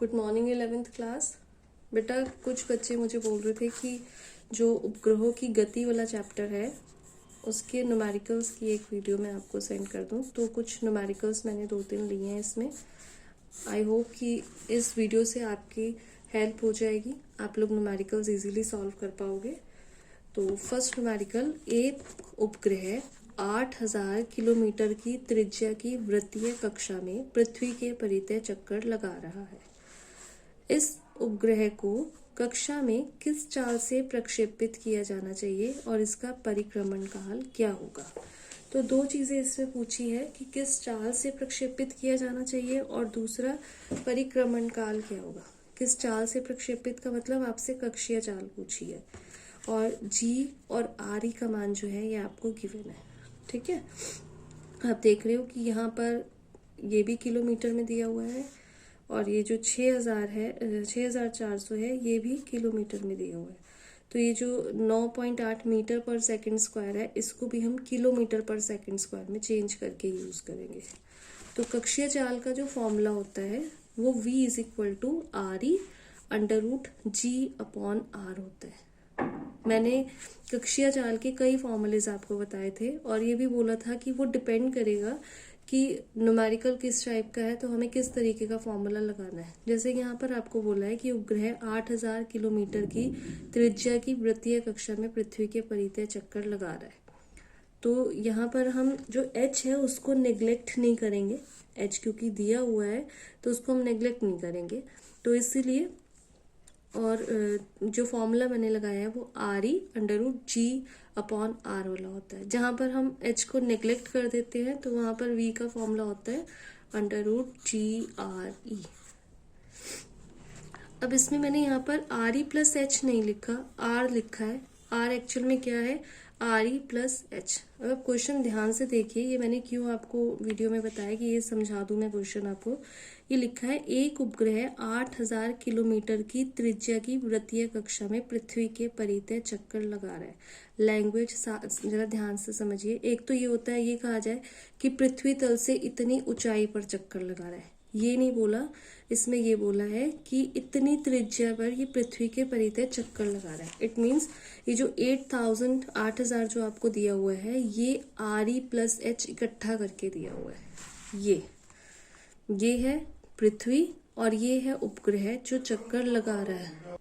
Good morning 11th class. बेटा कुछ बच्चे मुझे बोल रहे थे कि जो उपग्रहों की गति वाला चैप्टर है उसके न्यूमेरिकल्स की एक वीडियो मैं आपको सेंड कर दूं। तो कुछ न्यूमेरिकल्स मैंने 2-3 लिए हैं इसमें। आई होप कि इस वीडियो से आपकी हेल्प हो जाएगी, आप लोग न्यूमेरिकल्स इजीली सॉल्व कर पाओगे। तो फर्स्ट न्यूमेरिकल, एक उपग्रह 8000 किलोमीटर की त्रिज्या की वृत्तीय कक्षा में पृथ्वी के परितः चक्कर लगा रहा है। इस उपग्रह को कक्षा में किस चाल से प्रक्षेपित किया जाना चाहिए और इसका परिक्रमण काल क्या होगा। तो दो चीजें इसमें पूछी है कि किस चाल से प्रक्षेपित किया जाना चाहिए और दूसरा परिक्रमण काल क्या होगा। किस चाल से प्रक्षेपित का मतलब आपसे कक्षीय चाल पूछी है, और जी और आर का मान जो है ये आपको गिवन है। ठीक है, आप देख रहे हो कि यहाँ पर ये भी किलोमीटर में दिया हुआ है और ये जो 6000 है 6400 है ये भी किलोमीटर में दिया हुआ है। तो ये जो 9.8 मीटर पर सेकंड स्क्वायर है इसको भी हम किलोमीटर पर सेकंड स्क्वायर में चेंज करके यूज करेंगे। तो कक्षीय चाल का जो फॉर्मूला होता है वो v is equal to R E √g/r होता है। मैंने कक्षीय चाल के कई फॉर्मूलेज आपको बताए थे और ये भी बोला था कि वो डिपेंड करेगा कि न्यूमेरिकल किस टाइप का है, तो हमें किस तरीके का फॉर्मूला लगाना है। जैसे यहाँ पर आपको बोला है कि उपग्रह 8000 किलोमीटर की त्रिज्या की वृत्तीय कक्षा में पृथ्वी के परितः चक्कर लगा रहा है। तो यहाँ पर हम जो h है उसको नेग्लेक्ट नहीं करेंगे, h क्योंकि दिया हुआ है तो उसको हम नेग्लेक्ट नहीं करेंगे। तो इसीलिए और जो फॉर्मूला मैंने लगाया है वो RE√G/r वाला होता है। जहां पर हम h को नेग्लेक्ट कर देते हैं तो वहां पर v का फॉर्मूला होता है √GRE। अब इसमें मैंने यहाँ पर RE+H नहीं लिखा, R लिखा है। R एक्चुअल में क्या है, RE+H। अब क्वेश्चन ध्यान से देखिए, ये मैंने क्यों आपको वीडियो में बताया कि ये समझा दूं मैं क्वेश्चन आपको। ये लिखा है एक उपग्रह 8000 किलोमीटर की त्रिज्या की वृत्तीय कक्षा में पृथ्वी के परितः चक्कर लगा रहा है। लैंग्वेज जरा ध्यान से समझिए। एक तो ये होता है, ये कहा जाए कि पृथ्वी तल से इतनी ऊंचाई पर चक्कर लगा रहा है, ये नहीं बोला। इसमें ये बोला है कि इतनी त्रिज्या पर ये पृथ्वी के परितः चक्कर लगा रहा है। इट मीन्स ये जो 8000 जो आपको दिया हुआ है ये RE+H इकट्ठा करके दिया हुआ है। ये है पृथ्वी और ये है उपग्रह जो चक्कर लगा रहा है।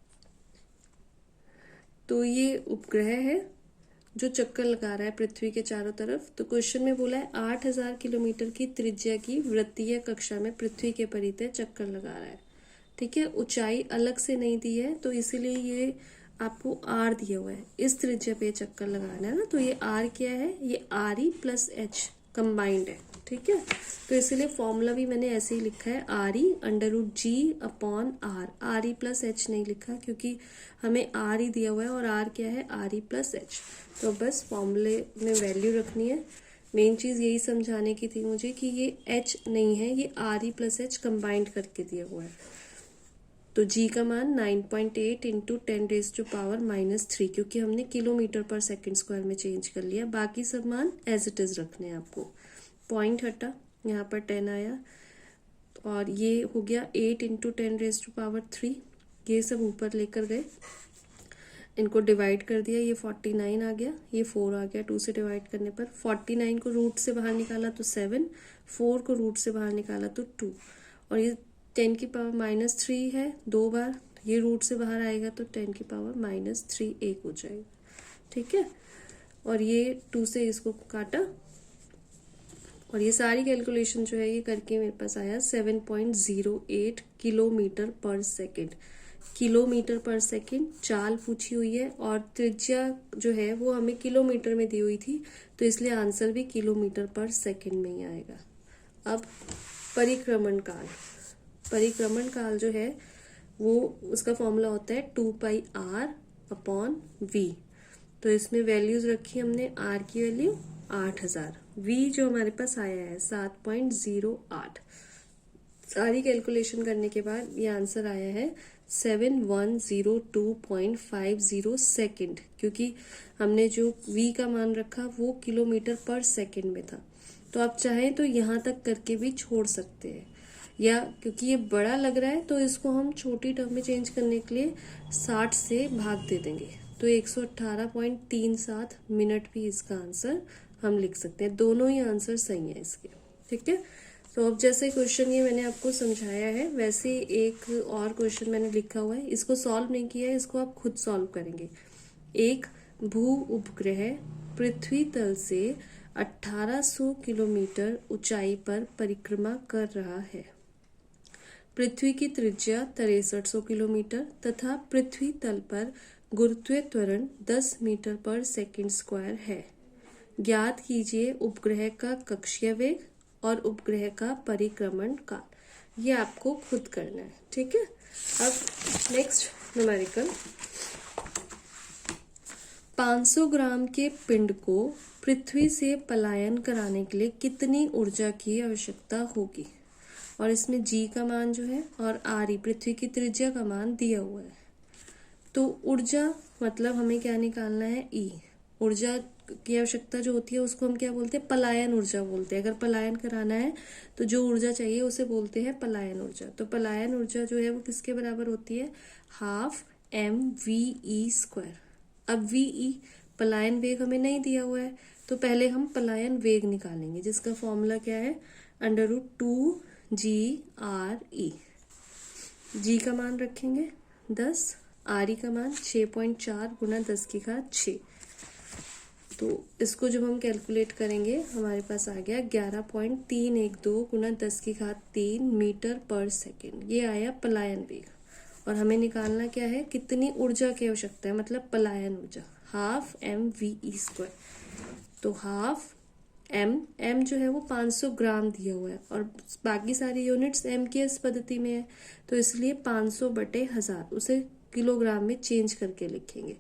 तो ये उपग्रह है जो चक्कर लगा रहा है पृथ्वी के चारों तरफ। तो क्वेश्चन में बोला है 8000 किलोमीटर की त्रिज्या की वृत्तीय कक्षा में पृथ्वी के परितः चक्कर लगा रहा है। ठीक है, ऊंचाई अलग से नहीं दी है तो इसीलिए ये आपको R दिया हुआ है। इस त्रिज्या पे चक्कर लगाना है ना, तो ये R क्या है, ये RE+H कंबाइंड है। ठीक है, तो इसीलिए फॉर्मूला भी मैंने ऐसे ही लिखा है RE√G/r। RE+H नहीं लिखा क्योंकि हमें R ही दिया हुआ है और R क्या है, RE+H। तो बस फॉर्मूले में वैल्यू रखनी है। मेन चीज यही समझाने की थी मुझे कि ये H नहीं है, ये RE+H कंबाइंड करके दिया हुआ है। तो G का मान 9.8 इंटू 10⁻³ क्योंकि हमने किलोमीटर पर सेकंड स्क्वायर में चेंज कर लिया। बाकी सब मान एज इट इज रखने हैं आपको। पॉइंट हटा, यहाँ पर 10 आया और ये हो गया 8 इंटू 10⁻³ ये सब ऊपर लेकर गए, इनको डिवाइड कर दिया, ये 49 आ गया, ये 4 आ गया। 2 से डिवाइड करने पर 49 को रूट से बाहर निकाला तो 7, 4 को रूट से बाहर निकाला तो 2, और ये 10⁻³ है 2 बार, ये रूट से बाहर आएगा तो 10⁻³ एक हो जाएगा। ठीक है, और ये 2 से इसको काटा और ये सारी कैलकुलेशन जो है ये करके मेरे पास आया 7.08 किलोमीटर पर सेकेंड। किलोमीटर पर सेकेंड चाल पूछी हुई है और त्रिज्या जो है वो हमें किलोमीटर में दी हुई थी, तो इसलिए आंसर भी किलोमीटर पर सेकेंड में ही आएगा। अब परिक्रमण काल जो है वो उसका फॉर्मूला होता है 2πr/v। तो इसमें वैल्यूज रखी हमने, r की वैल्यू 8000, v जो हमारे पास आया है 7.08। सारी कैलकुलेशन करने के बाद ये आंसर आया है 7102.50 सेकेंड, क्योंकि हमने जो v का मान रखा वो किलोमीटर पर सेकेंड में था। तो आप चाहें तो यहाँ तक करके भी छोड़ सकते हैं, या क्योंकि ये बड़ा लग रहा है तो इसको हम छोटी टर्म में चेंज करने के लिए 60 से भाग दे देंगे, तो 118.37 मिनट भी इसका आंसर हम लिख सकते हैं। दोनों ही आंसर सही है इसके, ठीक है। तो अब जैसे क्वेश्चन ये मैंने आपको समझाया है वैसे एक और क्वेश्चन मैंने लिखा हुआ है, इसको सॉल्व नहीं किया है, इसको आप खुद सॉल्व करेंगे। एक भू उपग्रह पृथ्वी तल से 1800 किलोमीटर ऊंचाई पर परिक्रमा कर रहा है। पृथ्वी की त्रिज्या 6300 किलोमीटर तथा पृथ्वी तल पर गुरुत्वीय त्वरण 10 मीटर पर सेकंड स्क्वायर है। ज्ञात कीजिए उपग्रह का कक्षीय वेग और उपग्रह का परिक्रमण काल। ये आपको खुद करना है, ठीक है। अब नेक्स्ट न्यूमेरिकल, 500 ग्राम के पिंड को पृथ्वी से पलायन कराने के लिए कितनी ऊर्जा की आवश्यकता होगी, और इसमें जी का मान जो है और आर पृथ्वी की त्रिज्या का मान दिया हुआ है। तो ऊर्जा मतलब हमें क्या निकालना है, ई। ऊर्जा की आवश्यकता जो होती है उसको हम क्या बोलते हैं, पलायन ऊर्जा बोलते हैं। अगर पलायन कराना है तो जो ऊर्जा चाहिए उसे बोलते हैं पलायन ऊर्जा। तो पलायन ऊर्जा जो है वो किसके बराबर होती है, ½ mv² अब वी पलायन वेग हमें नहीं दिया हुआ है, तो पहले हम पलायन वेग निकालेंगे जिसका फॉर्मूला क्या है, √2GRE। जी का मान रखेंगे 10, आर का मान 6.4 गुना 10 की घात 6। तो इसको जब हम कैलकुलेट करेंगे हमारे पास आ गया 11.312 गुना 10 की घात 3 मीटर पर सेकेंड। ये आया पलायन वेग। और हमें निकालना क्या है, कितनी ऊर्जा की आवश्यकता है, मतलब पलायन ऊर्जा, ½ mv²। तो ½ m जो है वो 500 ग्राम दिया हुआ है और बाकी सारी यूनिट्स m की इस पद्धति में है, तो इसलिए 500/1000 उसे किलोग्राम में चेंज करके लिखेंगे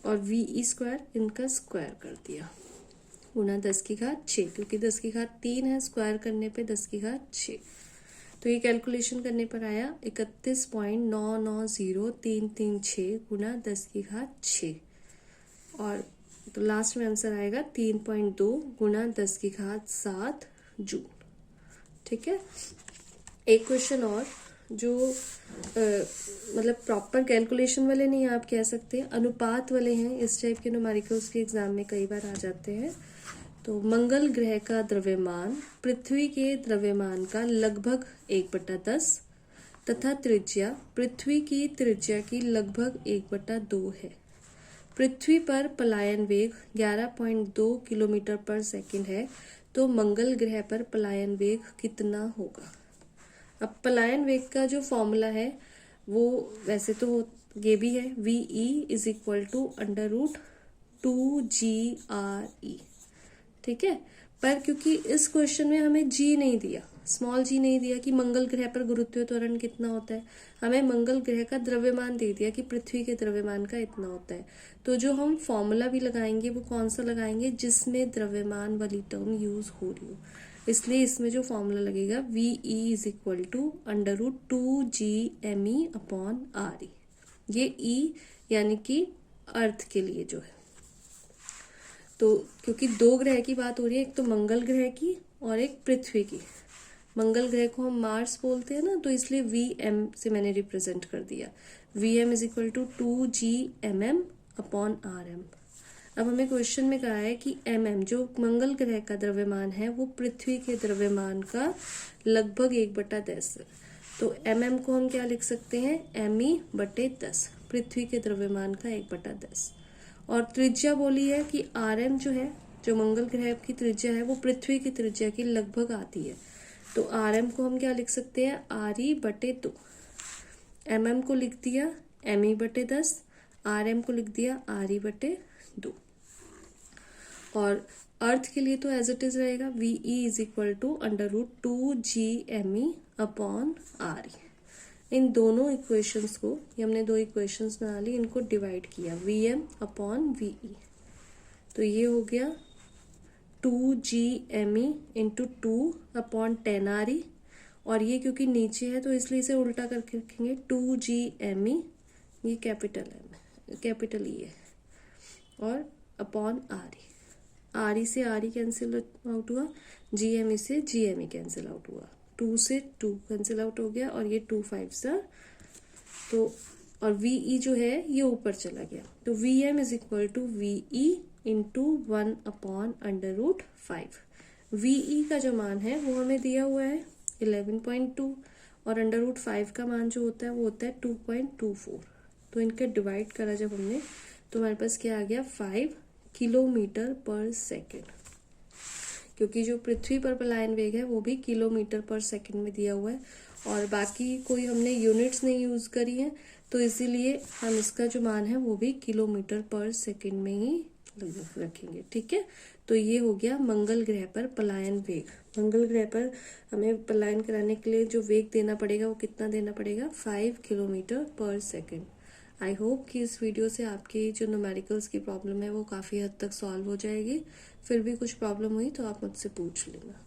और v² इनका स्क्वायर कर दिया गुना 10 की घात 6, क्योंकि 10 की घात 3 है, स्क्वायर करने पे 10 की घात 6। तो ये कैलकुलेशन करने पर आया 31.990336 गुना 10 की घात 6, और तो लास्ट में आंसर आएगा 3.2 गुना 10 की घात 7 जूल, ठीक है। एक क्वेश्चन और जो मतलब प्रॉपर कैलकुलेशन वाले नहीं आप कह सकते, अनुपात वाले हैं, इस टाइप के न्यूमेरिकल्स के एग्जाम में कई बार आ जाते हैं। तो मंगल ग्रह का द्रव्यमान पृथ्वी के द्रव्यमान का लगभग 1/10 तथा त्रिज्या पृथ्वी की त्रिज्या की लगभग 1/2 है। पृथ्वी पर पलायन वेग 11.2 किलोमीटर पर सेकंड है, तो मंगल ग्रह पर पलायन वेग कितना होगा। अब पलायन वेग का जो फॉर्मूला है वो वैसे तो ये भी है, VE = √2GRE, ठीक है। पर क्योंकि इस क्वेश्चन में हमें जी नहीं दिया, स्मॉल जी नहीं दिया कि मंगल ग्रह पर गुरुत्वीय त्वरण कितना होता है, हमें मंगल ग्रह का द्रव्यमान दे दिया कि पृथ्वी के द्रव्यमान का इतना होता है। तो जो हम फॉर्मूला भी लगाएंगे वो कौन सा लगाएंगे, जिसमें द्रव्यमान वाली टर्म यूज हो रही हो। इसलिए इसमें जो फॉर्मूला लगेगा VE = √2GME/RE। ये E यानी कि अर्थ के लिए जो है, तो क्योंकि दो ग्रह की बात हो रही है, एक तो मंगल ग्रह की और एक पृथ्वी की। मंगल ग्रह को हम मार्स बोलते हैं ना, तो इसलिए VM से मैंने रिप्रेजेंट कर दिया, VM = 2GMM/RM। अब हमें क्वेश्चन में कहा है कि MM जो मंगल ग्रह का द्रव्यमान है वो पृथ्वी के द्रव्यमान का लगभग 1/10 है। तो MM को हम क्या लिख सकते हैं, ME/10, पृथ्वी के द्रव्यमान का 1/10। और त्रिज्या बोली है कि RM जो है, जो मंगल ग्रह की त्रिज्या है वो पृथ्वी की त्रिज्या की लगभग आती है। तो RM को हम क्या लिख सकते हैं, RE/2। MM को लिख दिया ME/10, RM को लिख दिया RE/2। और अर्थ के लिए तो एज इट इज रहेगा VE = √2GME/RE। इन दोनों इक्वेशंस को, ये हमने दो इक्वेशंस बना ली, इनको डिवाइड किया VM/VE। तो ये हो गया 2GME × 2/10RE, और ये क्योंकि नीचे है तो इसलिए इसे उल्टा करके रखेंगे 2GME, ये कैपिटल E है, और /RE। RE से RE कैंसिल आउट हुआ, GME से GME कैंसिल आउट हुआ, 2 से 2 कैंसिल आउट हो गया और ये 2 5 तो और VE जो है ये ऊपर चला गया, तो VM is equal to VE into 1/√5। VE का जो मान है वो हमें दिया हुआ है 11.2 और √5 का मान जो होता है वो होता है 2.24। तो इनका डिवाइड करा जब हमने तो हमारे पास क्या आ गया 5 किलोमीटर पर सेकेंड, क्योंकि जो पृथ्वी पर पलायन वेग है वो भी किलोमीटर पर सेकेंड में दिया हुआ है और बाकी कोई हमने यूनिट्स नहीं यूज करी है, तो इसीलिए हम इसका जो मान है वो भी किलोमीटर पर सेकेंड में ही रखेंगे। ठीक है, तो ये हो गया मंगल ग्रह पर पलायन वेग। मंगल ग्रह पर हमें पलायन कराने के लिए जो वेग देना पड़ेगा वो कितना देना पड़ेगा 5 किलोमीटर पर सेकेंड। आई होप कि इस वीडियो से आपकी जो न्यूमेरिकल्स की प्रॉब्लम है वो काफ़ी हद तक सॉल्व हो जाएगी। फिर भी कुछ प्रॉब्लम हुई तो आप मुझसे पूछ लेना।